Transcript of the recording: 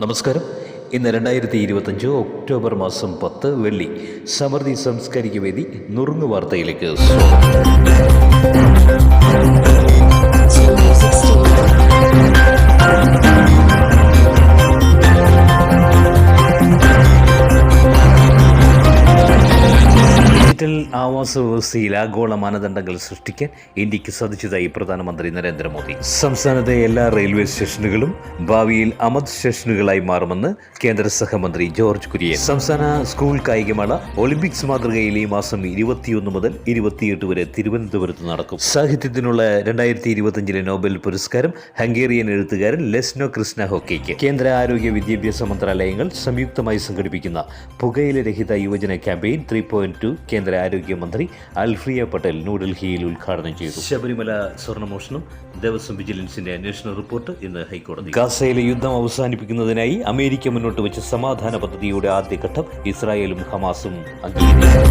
നമസ്കാരം. ഇന്ന് 2025 ഒക്ടോബർ മാസം 10 വെള്ളി. സമൃദ്ധി സാംസ്കാരിക വേദി നുറുങ്ങു വാർത്തയിലേക്ക് ഡിജിറ്റൽ ആവാസ വ്യവസ്ഥയിൽ ആഗോള മാനദണ്ഡങ്ങൾ സൃഷ്ടിക്കാൻ ഇന്ത്യക്ക് സാധിച്ചതായി പ്രധാനമന്ത്രി നരേന്ദ്രമോദി. സംസ്ഥാനത്തെ എല്ലാ റെയിൽവേ സ്റ്റേഷനുകളും ഭാവിയിൽ അമൃത് സ്റ്റേഷനുകളായി മാറുമെന്ന് കേന്ദ്ര സഹമന്ത്രി ജോർജ് കുര്യൻ. സംസ്ഥാന സ്കൂൾ കായികമേള ഒളിമ്പിക്സ് മാതൃകയിൽ ഈ മാസം 21 മുതൽ 28 വരെ തിരുവനന്തപുരത്ത് നടക്കും. സാഹിത്യത്തിനുള്ള 2025 നോബൽ പുരസ്കാരം ഹംഗേറിയൻ എഴുത്തുകാരൻ ലെസ്നോ ക്രിസ്നഹോക്കയ്ക്ക്. കേന്ദ്ര ആരോഗ്യ വിദ്യാഭ്യാസ മന്ത്രാലയങ്ങൾ സംയുക്തമായി സംഘടിപ്പിക്കുന്ന പുകയില രഹിത യുവജന ക്യാമ്പയിൻ 3.2 കേന്ദ്ര ആരോഗ്യമന്ത്രി അൽഫ്രിയ പട്ടേൽ ന്യൂഡൽഹിയിൽ ഉദ്ഘാടനം ചെയ്തു. ശബരിമല സ്വർണ്ണമോഷണം ദേവസ്വം വിജിലൻസിന്റെ അന്വേഷണ റിപ്പോർട്ട് ഇന്ന് ഹൈക്കോടതി. ഗാസയിലെ യുദ്ധം അവസാനിപ്പിക്കുന്നതിനായി അമേരിക്ക മുന്നോട്ട് വെച്ച സമാധാന പദ്ധതിയുടെ ആദ്യഘട്ടം ഇസ്രായേലും ഹമാസും അംഗീകരിച്ചു.